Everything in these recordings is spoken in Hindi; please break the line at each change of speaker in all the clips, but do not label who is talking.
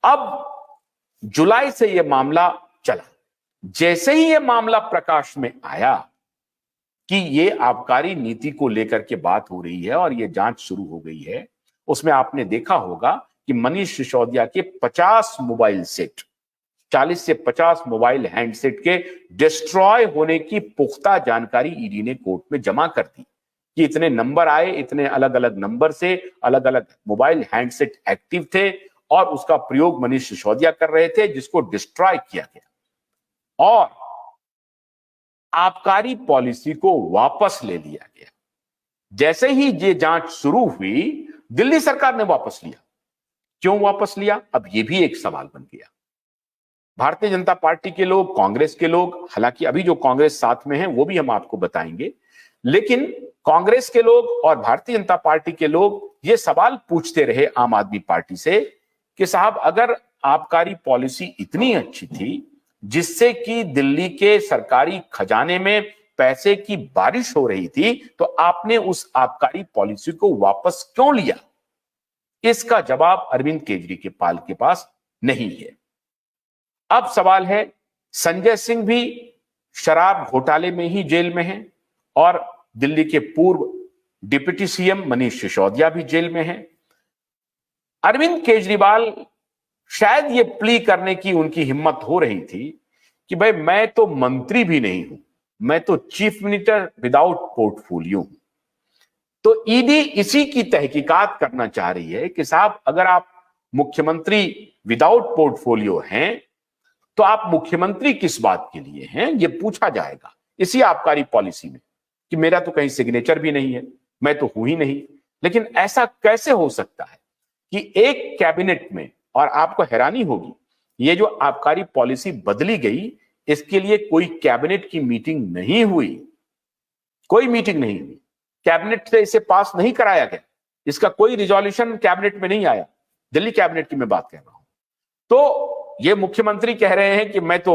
अब जुलाई से यह मामला चला। जैसे ही यह मामला प्रकाश में आया कि ये आबकारी नीति को लेकर के बात हो रही है और ये जांच शुरू हो गई है, उसमें आपने देखा होगा कि मनीष सिसोदिया के 50 मोबाइल सेट, 40 से 50 मोबाइल हैंडसेट के डिस्ट्रॉय होने की पुख्ता जानकारी ईडी ने कोर्ट में जमा कर दी कि इतने नंबर आए, इतने अलग अलग नंबर से अलग अलग मोबाइल हैंडसेट एक्टिव थे और उसका प्रयोग मनीष सिसोदिया कर रहे थे, जिसको डिस्ट्रॉय किया गया और आबकारी पॉलिसी को वापस ले लिया गया। जैसे ही ये जांच शुरू हुई, दिल्ली सरकार ने वापस लिया। क्यों वापस लिया? अब ये भी एक सवाल बन गया। भारतीय जनता पार्टी के लोग, कांग्रेस के लोग, हालांकि अभी जो कांग्रेस साथ में है वो भी हम आपको बताएंगे, लेकिन कांग्रेस के लोग और भारतीय जनता पार्टी के लोग ये सवाल पूछते रहे आम आदमी पार्टी से कि साहब, अगर आबकारी पॉलिसी इतनी अच्छी थी जिससे कि दिल्ली के सरकारी खजाने में पैसे की बारिश हो रही थी, तो आपने उस आबकारी पॉलिसी को वापस क्यों लिया? इसका जवाब अरविंद केजरीवाल के पास नहीं है। अब सवाल है, संजय सिंह भी शराब घोटाले में ही जेल में हैं और दिल्ली के पूर्व डिप्टी सीएम मनीष सिसोदिया भी जेल में हैं। अरविंद केजरीवाल शायद ये प्ली करने की उनकी हिम्मत हो रही थी कि भाई, मैं तो मंत्री भी नहीं हूं, मैं तो चीफ मिनिस्टर विदाउट पोर्टफोलियो हूं। तो ईडी इसी की तहकीकात करना चाह रही है कि साहब, अगर आप मुख्यमंत्री विदाउट पोर्टफोलियो हैं तो आप मुख्यमंत्री किस बात के लिए हैं, यह पूछा जाएगा इसी आबकारी पॉलिसी में कि मेरा तो कहीं सिग्नेचर भी नहीं है, मैं तो हूं ही नहीं। लेकिन ऐसा कैसे हो सकता है कि एक कैबिनेट में, और आपको हैरानी होगी, ये जो आबकारी पॉलिसी बदली गई, इसके लिए कोई कैबिनेट की मीटिंग नहीं हुई, कोई मीटिंग नहीं हुई, कैबिनेट से इसे पास नहीं कराया गया, इसका कोई रिजोल्यूशन कैबिनेट में नहीं आया। दिल्ली कैबिनेट की मैं बात कर रहा हूं। तो ये मुख्यमंत्री कह रहे हैं कि मैं तो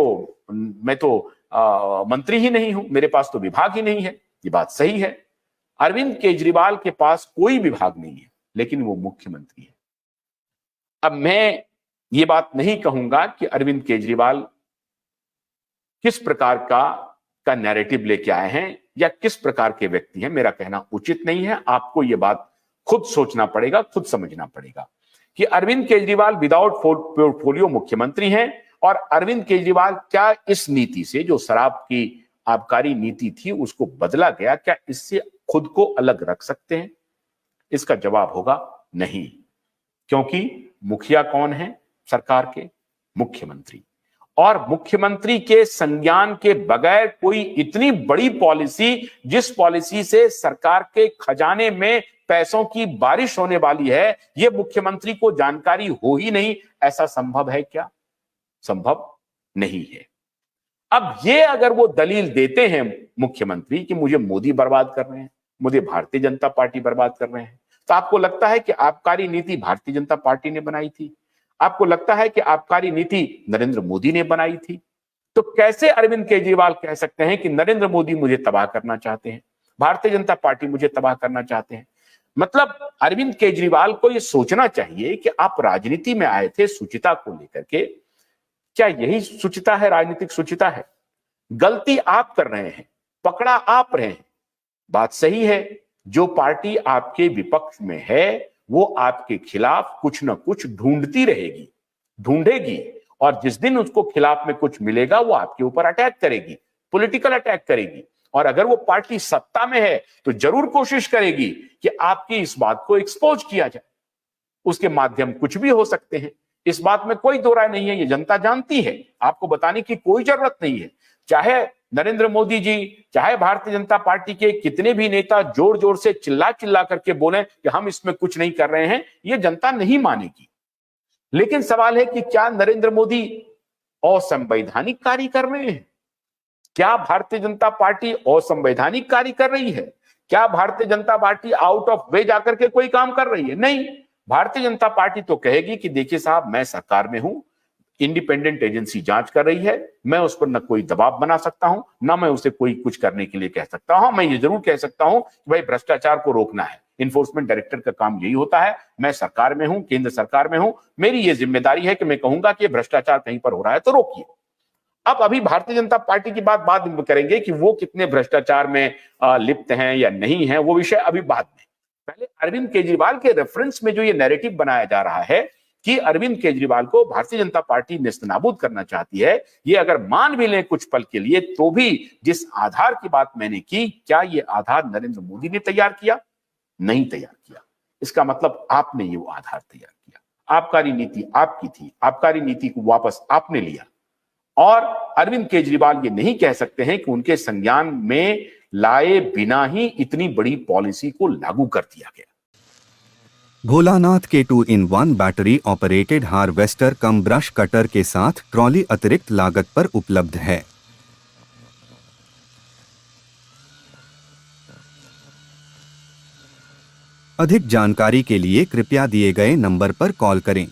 मंत्री ही नहीं हूं, मेरे पास तो विभाग ही नहीं है। ये बात सही है, अरविंद केजरीवाल के पास कोई विभाग नहीं है, लेकिन वो मुख्यमंत्री है। अब मैं ये बात नहीं कहूंगा कि अरविंद केजरीवाल किस प्रकार का नैरेटिव लेके आए हैं या किस प्रकार के व्यक्ति हैं, मेरा कहना उचित नहीं है। आपको यह बात खुद सोचना पड़ेगा, खुद समझना पड़ेगा कि अरविंद केजरीवाल विदाउट पोर्टफोलियो मुख्यमंत्री हैं और अरविंद केजरीवाल क्या इस नीति से, जो शराब की आबकारी नीति थी उसको बदला गया, क्या इससे खुद को अलग रख सकते हैं? इसका जवाब होगा नहीं, क्योंकि मुखिया कौन है सरकार के? मुख्यमंत्री। और मुख्यमंत्री के संज्ञान के बगैर कोई इतनी बड़ी पॉलिसी, जिस पॉलिसी से सरकार के खजाने में पैसों की बारिश होने वाली है, यह मुख्यमंत्री को जानकारी हो ही नहीं, ऐसा संभव है क्या? संभव नहीं है। अब ये अगर वो दलील देते हैं मुख्यमंत्री कि मुझे मोदी बर्बाद कर रहे हैं, मुझे भारतीय जनता पार्टी बर्बाद कर रहे हैं, तो आपको लगता है कि आबकारी नीति भारतीय जनता पार्टी ने बनाई थी? आपको लगता है कि आबकारी नीति नरेंद्र मोदी ने बनाई थी? तो कैसे अरविंद केजरीवाल कह सकते हैं कि नरेंद्र मोदी मुझे तबाह करना चाहते हैं, भारतीय जनता पार्टी मुझे तबाह करना चाहते हैं? मतलब अरविंद केजरीवाल को यह सोचना चाहिए कि आप राजनीति में आए थे शुचिता को लेकर के, क्या यही शुचिता है, राजनीतिक शुचिता है? गलती आप कर रहे हैं, पकड़ा आप रहे हैं। बात सही है, जो पार्टी आपके विपक्ष में है वो आपके खिलाफ कुछ ना कुछ ढूंढती रहेगी, ढूंढेगी, और जिस दिन उसको खिलाफ में कुछ मिलेगा वो आपके ऊपर अटैक करेगी, पॉलिटिकल अटैक करेगी। और अगर वो पार्टी सत्ता में है तो जरूर कोशिश करेगी कि आपकी इस बात को एक्सपोज किया जाए। उसके माध्यम कुछ भी हो सकते हैं, इस बात में कोई दो राय नहीं है, ये जनता जानती है, आपको बताने की कोई जरूरत नहीं है। चाहे नरेंद्र मोदी जी, चाहे भारतीय जनता पार्टी के कितने भी नेता जोर जोर से चिल्ला चिल्ला करके बोले कि हम इसमें कुछ नहीं कर रहे हैं, ये जनता नहीं मानेगी। लेकिन सवाल है कि क्या नरेंद्र मोदी असंवैधानिक कार्य कर रहे हैं? क्या भारतीय जनता पार्टी असंवैधानिक कार्य कर रही है? क्या Bharatiya Janata party out of वे जाकर के कोई काम कर रही है? नहीं, भारतीय जनता पार्टी तो कहेगी कि देखिए साहब, मैं सरकार में हूं, इंडिपेंडेंट एजेंसी जांच कर रही है, मैं उस पर न कोई दबाव बना सकता हूं, ना मैं उसे कोई कुछ करने के लिए कह सकता हूं। मैं ये जरूर कह सकता हूं कि भाई भ्रष्टाचार को रोकना है, इन्फोर्समेंट डायरेक्टर का काम यही होता है, मैं सरकार में हूं, केंद्र सरकार में हूं, मेरी ये जिम्मेदारी है कि मैं कहूंगा कि भ्रष्टाचार कहीं पर हो रहा है तो रोकिए। अब अभी भारतीय जनता पार्टी की बात करेंगे कि वो कितने भ्रष्टाचार में लिप्त हैं या नहीं है, वो विषय अभी बाद में। पहले अरविंद केजरीवाल के रेफरेंस में जो ये नैरेटिव बनाया जा रहा है कि अरविंद केजरीवाल को भारतीय जनता पार्टी नेस्तनाबूद करना चाहती है, ये अगर मान भी लें कुछ पल के लिए, तो भी जिस आधार की बात मैंने की, क्या ये आधार नरेंद्र मोदी ने तैयार किया? नहीं तैयार किया। इसका मतलब आपने ये वो आधार तैयार किया। आबकारी नीति आपकी थी, आबकारी नीति को वापस आपने लिया, और अरविंद केजरीवाल ये नहीं कह सकते हैं कि उनके संज्ञान में लाए बिना ही इतनी बड़ी पॉलिसी को लागू कर दिया गया।
भोलानाथ के 2-in-1 बैटरी ऑपरेटेड हार्वेस्टर कम ब्रश कटर के साथ ट्रॉली अतिरिक्त लागत पर उपलब्ध है। अधिक जानकारी के लिए कृपया दिए गए नंबर पर कॉल करें।